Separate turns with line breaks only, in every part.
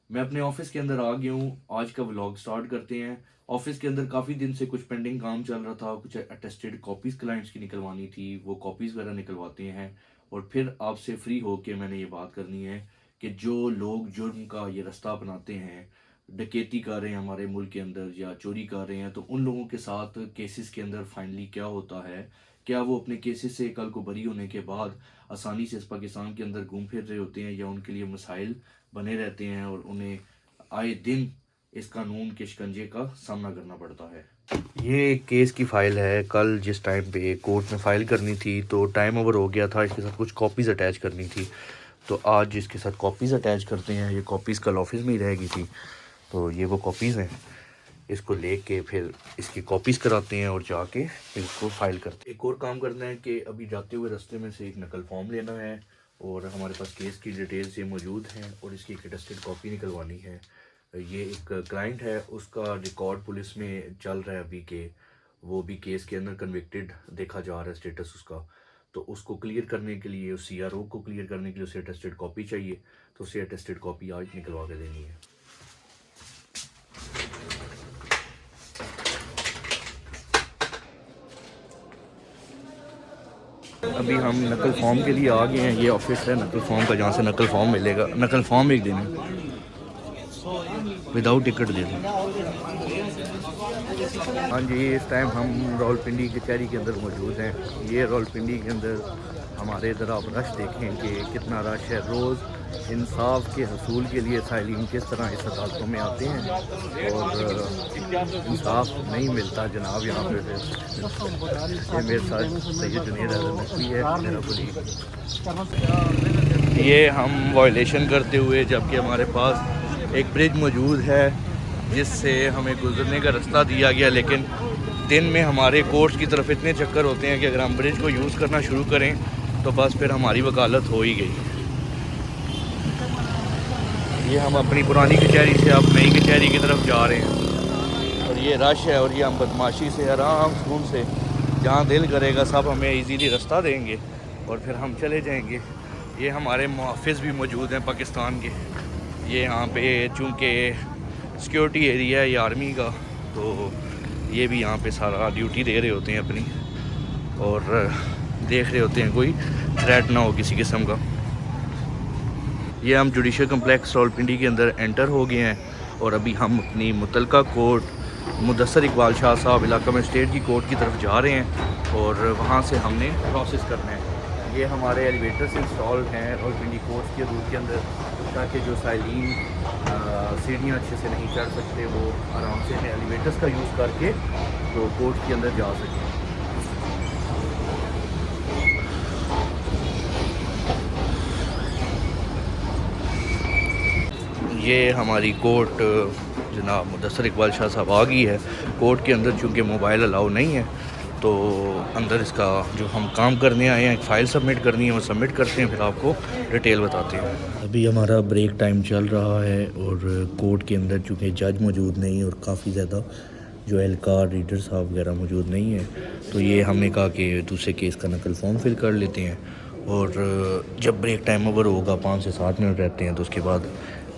میں اپنے آفس کے اندر آ گیا ہوں. آج کا ولاگ سٹارٹ کرتے ہیں. آفس کے اندر کافی دن سے کچھ پینڈنگ کام چل رہا تھا. کچھ اٹیسٹڈ کاپیز کلائنٹس کی نکلوانی تھی. وہ کاپیز وغیرہ نکلواتے ہیں. اور پھر آپ سے فری ہو کے میں نے یہ بات کرنی ہے کہ جو لوگ جرم کا یہ رستہ اپناتے ہیں، ڈکیتی کر رہے ہیں ہمارے ملک کے اندر یا چوری کر رہے ہیں، تو ان لوگوں کے ساتھ کیسز کے اندر فائنلی کیا ہوتا ہے. کیا وہ اپنے کیسز سے کل کو بری ہونے کے بعد آسانی سے اس پاکستان کے اندر گھوم پھر رہے ہوتے ہیں، یا ان کے لیے مسائل بنے رہتے ہیں اور انہیں آئے دن اس قانون کے شکنجے کا سامنا کرنا پڑتا ہے. یہ ایک کیس کی فائل ہے. کل جس ٹائم پہ کورٹ میں فائل کرنی تھی تو ٹائم اوور ہو گیا تھا. اس کے ساتھ کچھ کاپیز اٹیچ کرنی تھی، تو آج اس کے ساتھ کاپیز اٹیچ کرتے ہیں. یہ کاپیز کل آفس میں ہی رہ گئی تھی، تو یہ وہ کاپیز ہیں. اس کو لے کے پھر اس کی کاپیز کراتے ہیں اور جا کے پھر اس کو فائل کرتے ہیں. ایک اور کام کرنا ہے کہ ابھی جاتے ہوئے رستے میں سے ایک نقل فارم لینا ہے، اور ہمارے پاس کیس کی ڈیٹیلز یہ موجود ہیں، اور اس کی ایک اٹیسٹڈ کاپی نکلوانی ہے. یہ ایک کلائنٹ ہے، اس کا ریکارڈ پولیس میں چل رہا ہے ابھی کہ وہ بھی کیس کے اندر کنوکٹڈ دیکھا جا رہا ہے سٹیٹس اس کا. تو اس کو کلیئر کرنے کے لیے، اس سی آر او کو کلیئر کرنے کے لیے اسے اٹیسٹڈ کاپی چاہیے. تو اسے اٹیسٹڈ کاپی آج نکلوا کے دینی ہے. ابھی ہم نقل فارم کے لیے آ گئے ہیں. یہ آفس ہے نقل فارم کا، جہاں سے نقل فارم ملے گا. نقل فارم ایک دن وداؤٹ ٹکٹ دے دیں. ہاں جی، اس ٹائم ہم راولپنڈی کچہری کے اندر موجود ہیں. یہ راولپنڈی کے اندر ہمارے ادھر آپ رش دیکھیں کہ کتنا رش ہے. روز انصاف کے حصول کے لیے سائلین کس طرح اس عدالتوں میں آتے ہیں اور انصاف نہیں ملتا جناب. یہاں پہ یہ میرے ساتھ سید جنید احمد نقوی ہے میرا کولیگ. یہ ہم وائلیشن کرتے ہوئے، جبکہ ہمارے پاس ایک برج موجود ہے جس سے ہمیں گزرنے کا رستہ دیا گیا، لیکن دن میں ہمارے کورٹس کی طرف اتنے چکر ہوتے ہیں کہ اگر ہم برج کو یوز کرنا شروع کریں تو بس پھر ہماری وکالت ہو ہی گئی. یہ ہم اپنی پرانی کچہری سے اب نئی کچہری کی طرف جا رہے ہیں، اور یہ رش ہے، اور یہ ہم بدماشی سے آرام سکون سے جہاں دل کرے گا سب ہمیں ایزیلی رستہ دیں گے اور پھر ہم چلے جائیں گے. یہ ہمارے محافظ بھی موجود ہیں پاکستان کے. یہ یہاں پہ چونکہ سیکیورٹی ایریا ہے یہ آرمی کا، تو یہ بھی یہاں پہ سارا ڈیوٹی دے رہے ہوتے ہیں اپنی، اور دیکھ رہے ہوتے ہیں کوئی تھریٹ نہ ہو کسی قسم کا. یہ ہم جوڈیشل کمپلیکس راولپنڈی کے اندر انٹر ہو گئے ہیں، اور ابھی ہم اپنی متعلقہ کورٹ مدثر اقبال شاہ صاحب علاقہ مجسٹریٹ کی کورٹ کی طرف جا رہے ہیں، اور وہاں سے ہم نے پروسیس کرنا ہے. یہ ہمارے ایلیویٹرس انسٹال ہیں راولپنڈی کورٹ کے روٹ کے اندر، تاکہ جو سائلین سیڑھیاں اچھے سے نہیں چڑھ سکتے وہ آرام سے ایلیویٹرس کا یوز کر کے تو کورٹ کے اندر جا سکیں. یہ ہماری کورٹ جناب مدثر اقبال شاہ صاحب آ گئی ہے. کورٹ کے اندر چونکہ موبائل الاؤ نہیں ہے، تو اندر اس کا جو ہم کام کرنے آئے ہیں، ایک فائل سبمٹ کرنی ہے، وہ سبمٹ کرتے ہیں، پھر آپ کو ڈیٹیل بتاتے ہیں. ابھی ہمارا بریک ٹائم چل رہا ہے، اور کورٹ کے اندر چونکہ جج موجود نہیں اور کافی زیادہ جو اہلکار ریڈر صاحب وغیرہ موجود نہیں ہیں، تو یہ ہم نے کہا کہ دوسرے کیس کا نقل فارم فل کر لیتے ہیں، اور جب بریک ٹائم اوور ہوگا 5 سے 7 منٹ رہتے ہیں، تو اس کے بعد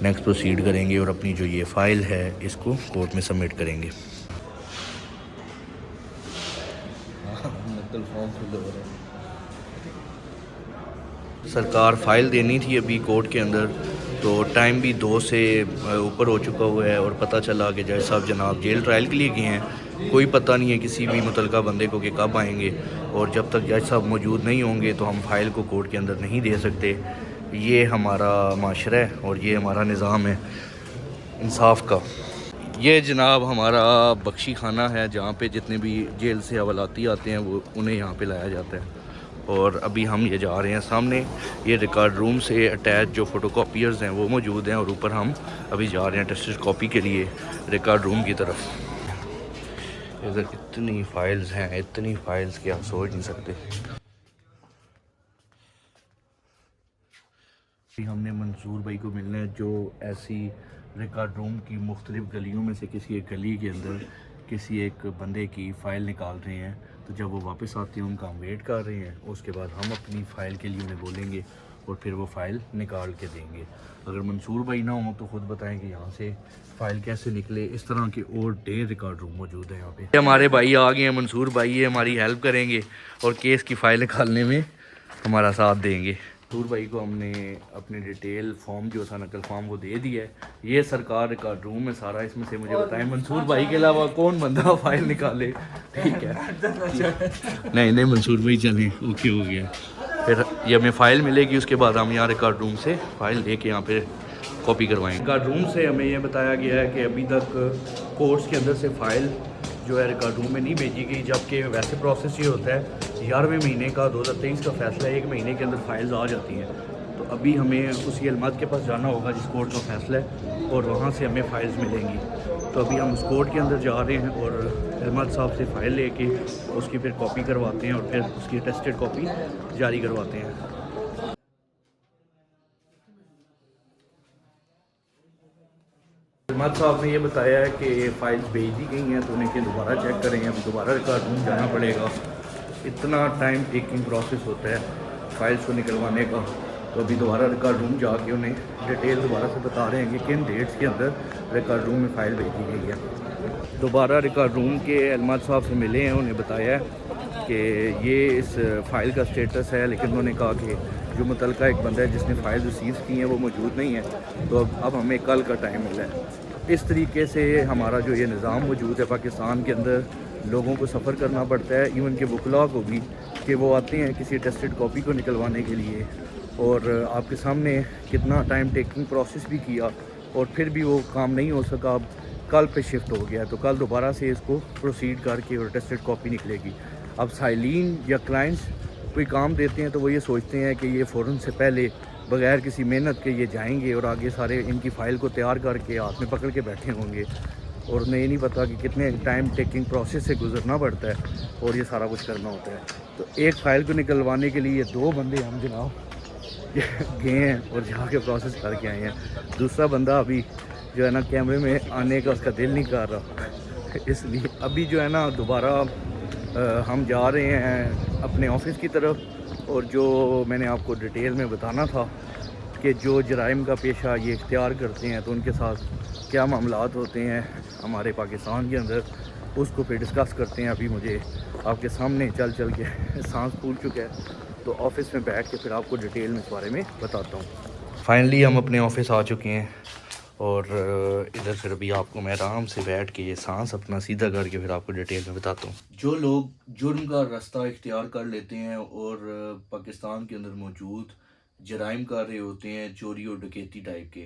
نیکسٹ پروسیڈ کریں گے اور اپنی جو یہ فائل ہے اس کو کورٹ میں سبمٹ کریں گے. نقل فارم فل ہو رہا ہے. سرکار فائل دینی تھی ابھی کورٹ کے اندر، تو ٹائم بھی 2 سے اوپر ہو چکا ہوا ہے، اور پتہ چلا کہ جج صاحب جناب جیل ٹرائل کے لیے گئے ہیں. کوئی پتہ نہیں ہے کسی بھی متعلقہ بندے کو کہ کب آئیں گے، اور جب تک جج صاحب موجود نہیں ہوں گے تو ہم فائل کو کورٹ کے اندر نہیں دے سکتے. یہ ہمارا معاشرہ ہے اور یہ ہمارا نظام ہے انصاف کا. یہ جناب ہمارا بخشی خانہ ہے، جہاں پہ جتنے بھی جیل سے حوالاتی آتے ہیں وہ انہیں یہاں پہ لایا جاتا ہے. اور ابھی ہم یہ جا رہے ہیں سامنے. یہ ریکارڈ روم سے اٹیچ جو فوٹو کاپیرز ہیں وہ موجود ہیں، اور اوپر ہم ابھی جا رہے ہیں ٹیسٹ کاپی کے لیے ریکارڈ روم کی طرف. ادھر اتنی فائلز ہیں، اتنی فائلز کہ آپ سوچ نہیں سکتے. ہم نے منصور بھائی کو ملنا ہے جو ایسی ریکارڈ روم کی مختلف گلیوں میں سے کسی ایک گلی کے اندر کسی ایک بندے کی فائل نکال رہے ہیں. تو جب وہ واپس آتے ہیں ان کا ہم ویٹ کر رہے ہیں. اس کے بعد ہم اپنی فائل کے لیے انہیں بولیں گے اور پھر وہ فائل نکال کے دیں گے. اگر منصور بھائی نہ ہوں تو خود بتائیں کہ یہاں سے فائل کیسے نکلے. اس طرح کے اور ڈیر ریکارڈ روم موجود ہیں یہاں پہ. ہمارے بھائی آ گئے ہیں, منصور بھائی یہ ہماری ہیلپ کریں گے اور کیس کی فائل نکالنے میں ہمارا ساتھ دیں گے. منصور بھائی کو ہم نے اپنے ڈیٹیل فارم جو تھا نقل فارم وہ دے دیا ہے. یہ سرکار ریکارڈ روم ہے سارا. اس میں سے مجھے بتائیں منصور بھائی کے علاوہ کون بندہ فائل نکالے. ٹھیک ہے نہیں نہیں منصور بھائی چلیں, اوکے ہو گیا. پھر یہ ہمیں فائل ملے گی, اس کے بعد ہم یہاں ریکارڈ روم سے فائل لے کے یہاں پہ کاپی کروائیں گے. ریکارڈ روم سے ہمیں یہ بتایا گیا ہے کہ ابھی تک کورٹس کے اندر سے فائل جو ہے ریکارڈ روم میں نہیں بھیجی گئی, جبکہ ویسے پروسیس یہ ہوتا ہے 11ویں مہینے کا 2023 کا فیصلہ ہے, 1 مہینے کے اندر فائلز آ جاتی ہیں. تو ابھی ہمیں اسی علمت کے پاس جانا ہوگا جس کورٹ کا فیصلہ ہے, اور وہاں سے ہمیں فائلز ملیں گی. تو ابھی ہم اس کورٹ کے اندر جا رہے ہیں اور علمت صاحب سے فائل لے کے اس کی پھر کاپی کرواتے ہیں اور پھر اس کی ٹیسٹڈ کاپی جاری کرواتے ہیں. علمت صاحب نے یہ بتایا ہے کہ فائلز بھیج دی گئی ہیں, تو انہیں کہ دوبارہ چیک کریں. ابھی دوبارہ ریکارڈ روم جانا پڑے گا. اتنا ٹائم ٹیکنگ پروسیس ہوتا ہے فائلز کو نکلوانے کا. تو ابھی دوبارہ ریکارڈ روم جا کے انہیں ڈیٹیل دوبارہ سے بتا رہے ہیں کہ کن ڈیٹس کے اندر ریکارڈ روم میں فائل بھیجی گئی ہے. دوبارہ ریکارڈ روم کے علمت صاحب سے ملے ہیں, انہیں بتایا ہے کہ یہ اس فائل کا سٹیٹس ہے, لیکن انہوں نے کہا کہ جو متعلقہ ایک بندہ ہے جس نے فائل ریسیو کی ہیں وہ موجود نہیں ہے, تو اب ہمیں کل کا ٹائم ملا ہے. اس طریقے سے ہمارا جو یہ نظام موجود ہے پاکستان کے اندر, لوگوں کو سفر کرنا پڑتا ہے, ایون کہ وکلاء کو بھی, کہ وہ آتے ہیں کسی ٹیسٹڈ کاپی کو نکلوانے کے لیے, اور آپ کے سامنے کتنا ٹائم ٹیکنگ پروسیس بھی کیا, اور پھر بھی وہ کام نہیں ہو سکا. اب کل پہ شفٹ ہو گیا, تو کل دوبارہ سے اس کو پروسیڈ کر کے اور ٹیسٹڈ کاپی نکلے گی. اب سائلین یا کلائنٹس کوئی کام دیتے ہیں تو وہ یہ سوچتے ہیں کہ یہ فوراً سے پہلے بغیر کسی محنت کے یہ جائیں گے اور آگے سارے ان کی فائل کو تیار کر کے ہاتھ میں پکڑ کے بیٹھے ہوں گے, اور انہیں یہ نہیں پتہ کہ کتنے ٹائم ٹیکنگ پروسیس سے گزرنا پڑتا ہے اور یہ سارا کچھ کرنا ہوتا ہے. تو ایک فائل کو نکلوانے کے لیے 2 بندے ہم جناب گئے ہیں اور جا کے پروسیس کر کے آئے ہیں. دوسرا بندہ ابھی جو ہے نا کیمرے میں آنے کا اس کا دل نہیں کر رہا, اس لیے ابھی جو ہے نا دوبارہ ہم جا رہے ہیں اپنے آفس کی طرف. اور جو میں نے آپ کو ڈیٹیل میں بتانا تھا کہ جو جرائم کا پیشہ یہ اختیار کرتے ہیں تو ان کے ساتھ کیا معاملات ہوتے ہیں ہمارے پاکستان کے اندر, اس کو پھر ڈسکس کرتے ہیں. ابھی مجھے آپ کے سامنے چل چل کے سانس پھول چکا ہے, تو آفس میں بیٹھ کے پھر آپ کو ڈیٹیل میں اس بارے میں بتاتا ہوں. فائنلی ہم اپنے آفس آ چکے ہیں, اور ادھر پھر ابھی آپ کو میں آرام سے بیٹھ کے یہ سانس اپنا سیدھا کر کے پھر آپ کو ڈیٹیل میں بتاتا ہوں. جو لوگ جرم کا راستہ اختیار کر لیتے ہیں اور پاکستان کے اندر موجود جرائم کر رہے ہوتے ہیں, چوری اور ڈکیتی ٹائپ کے,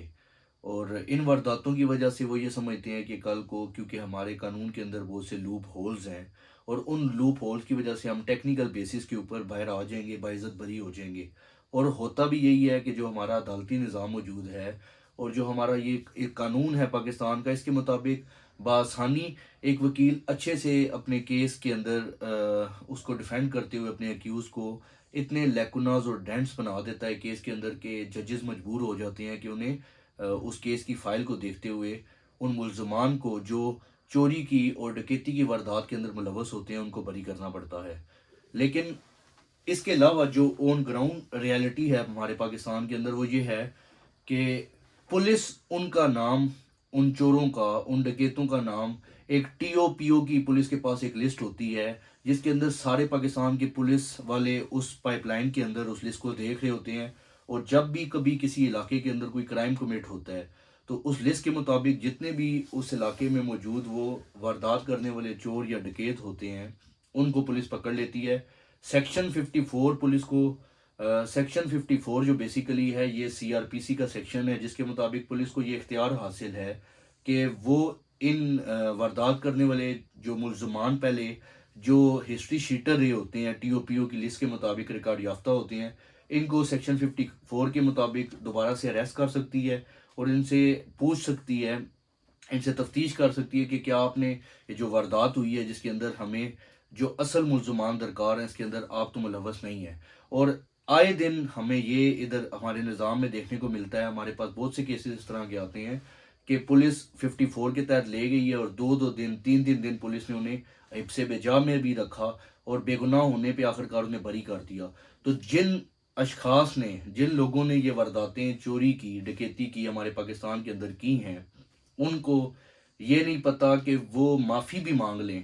اور ان وارداتوں کی وجہ سے وہ یہ سمجھتے ہیں کہ کل کو کیونکہ ہمارے قانون کے اندر بہت سے لوپ ہولز ہیں, اور ان لوپ ہولز کی وجہ سے ہم ٹیکنیکل بیسس کے اوپر باہر آ جائیں گے, باعزت بری ہو جائیں گے. اور ہوتا بھی یہی ہے کہ جو ہمارا عدالتی نظام موجود ہے اور جو ہمارا یہ ایک قانون ہے پاکستان کا, اس کے مطابق بآسانی ایک وکیل اچھے سے اپنے کیس کے اندر اس کو ڈیفینڈ کرتے ہوئے اپنے ایکیوز کو اتنے لیکوناز اور ڈینٹس بنا دیتا ہے کیس کے اندر کہ ججز مجبور ہو جاتے ہیں کہ انہیں اس کیس کی فائل کو دیکھتے ہوئے ان ملزمان کو جو چوری کی اور ڈکیتی کی واردات کے اندر ملوث ہوتے ہیں ان کو بری کرنا پڑتا ہے. لیکن اس کے علاوہ جو آن گراؤنڈ ریالٹی ہے ہمارے پاکستان کے اندر وہ یہ ہے کہ پولیس ان کا نام, ان چوروں کا, ان ڈکیتوں کا نام, ایک ٹی او پی او کی پولیس کے پاس ایک لسٹ ہوتی ہے جس کے اندر سارے پاکستان کے پولیس والے اس پائپ لائن کے اندر اس لسٹ کو دیکھ رہے ہوتے ہیں, اور جب بھی کبھی کسی علاقے کے اندر کوئی کرائم کمٹ ہوتا ہے تو اس لسٹ کے مطابق جتنے بھی اس علاقے میں موجود وہ واردات کرنے والے چور یا ڈکیت ہوتے ہیں ان کو پولیس پکڑ لیتی ہے. سیکشن 54 پولیس کو سیکشن 54 جو بیسیکلی ہے یہ سی آر پی سی کا سیکشن ہے, جس کے مطابق پولیس کو یہ اختیار حاصل ہے کہ وہ ان واردات کرنے والے جو ملزمان پہلے جو ہسٹری شیٹر رہے ہوتے ہیں ٹی او پی او کی لسٹ کے مطابق ریکارڈ یافتہ ہوتے ہیں, ان کو سیکشن 54 کے مطابق دوبارہ سے اریسٹ کر سکتی ہے اور ان سے پوچھ سکتی ہے, ان سے تفتیش کر سکتی ہے کہ کیا آپ نے یہ جو واردات ہوئی ہے جس کے اندر ہمیں جو اصل ملزمان درکار ہیں اس کے اندر آپ تو ملوث نہیں ہیں. اور آئے دن ہمیں یہ ادھر ہمارے نظام میں دیکھنے کو ملتا ہے, ہمارے پاس بہت سے کیسز اس طرح کے آتے ہیں کہ پولیس 54 کے تحت لے گئی ہے اور 2 دن 3 دن پولیس نے انہیں حبس بجا میں بھی رکھا اور بے گناہ ہونے پہ آخرکار انہیں بری کر دیا. تو جن اشخاص نے، جن لوگوں نے یہ وارداتیں چوری کی، ڈکیتی کی ہمارے پاکستان کے اندر کی ہیں، ان کو یہ نہیں پتہ کہ وہ معافی بھی مانگ لیں،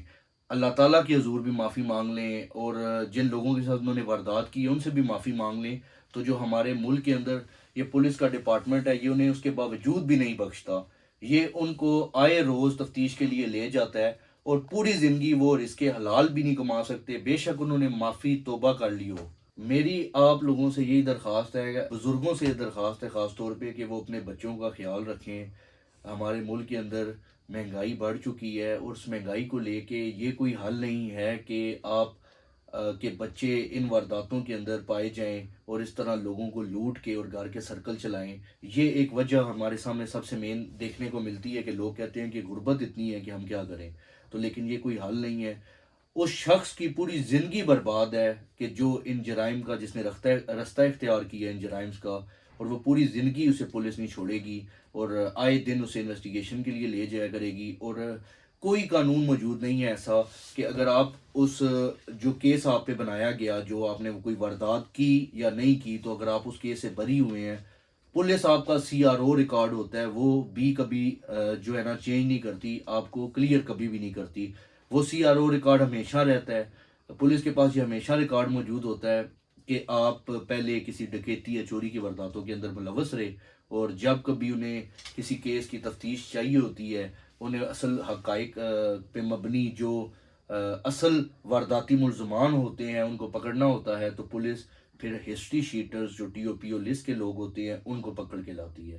اللہ تعالیٰ کے حضور بھی معافی مانگ لیں، اور جن لوگوں کے ساتھ انہوں نے واردات کی ہے ان سے بھی معافی مانگ لیں، تو جو ہمارے ملک کے اندر یہ پولیس کا ڈپارٹمنٹ ہے، یہ انہیں اس کے باوجود بھی نہیں بخشتا، یہ ان کو آئے روز تفتیش کے لیے لے جاتا ہے، اور پوری زندگی وہ رزق حلال بھی نہیں کما سکتے، بے شک انہوں نے معافی توبہ کر لی ہو۔ میری آپ لوگوں سے یہی درخواست ہے، بزرگوں سے یہ درخواست ہے خاص طور پہ، کہ وہ اپنے بچوں کا خیال رکھیں۔ ہمارے ملک کے اندر مہنگائی بڑھ چکی ہے، اور اس مہنگائی کو لے کے یہ کوئی حل نہیں ہے کہ آپ کہ بچے ان وارداتوں کے اندر پائے جائیں اور اس طرح لوگوں کو لوٹ کے اور گھر کے سرکل چلائیں۔ یہ ایک وجہ ہمارے سامنے سب سے مین دیکھنے کو ملتی ہے کہ لوگ کہتے ہیں کہ غربت اتنی ہے کہ ہم کیا کریں، تو لیکن یہ کوئی حل نہیں ہے۔ اس شخص کی پوری زندگی برباد ہے کہ جو ان جرائم کا، جس نے رستہ اختیار کیا ان جرائم کا، اور وہ پوری زندگی اسے پولیس نہیں چھوڑے گی، اور آئے دن اسے انویسٹیگیشن کے لیے لے جایا کرے گی، اور کوئی قانون موجود نہیں ہے ایسا کہ اگر آپ اس جو کیس آپ پہ بنایا گیا، جو آپ نے کوئی واردات کی یا نہیں کی، تو اگر آپ اس کیس سے بری ہوئے ہیں، پولیس آپ کا CRO ریکارڈ ہوتا ہے، وہ بھی کبھی جو ہے نا چینج نہیں کرتی، آپ کو کلیئر کبھی بھی نہیں کرتی، وہ CRO ریکارڈ ہمیشہ رہتا ہے، پولیس کے پاس یہ ہمیشہ ریکارڈ موجود ہوتا ہے کہ آپ پہلے کسی ڈکیتی یا چوری کی وارداتوں کے اندر ملوث رہے، اور جب کبھی انہیں کسی کیس کی تفتیش چاہیے ہوتی ہے، انہیں اصل حقائق پہ مبنی جو اصل وارداتی ملزمان ہوتے ہیں ان کو پکڑنا ہوتا ہے، تو پولیس پھر ہسٹری شیٹرز جو TOPO لسٹ کے لوگ ہوتے ہیں ان کو پکڑ کے لاتی ہے۔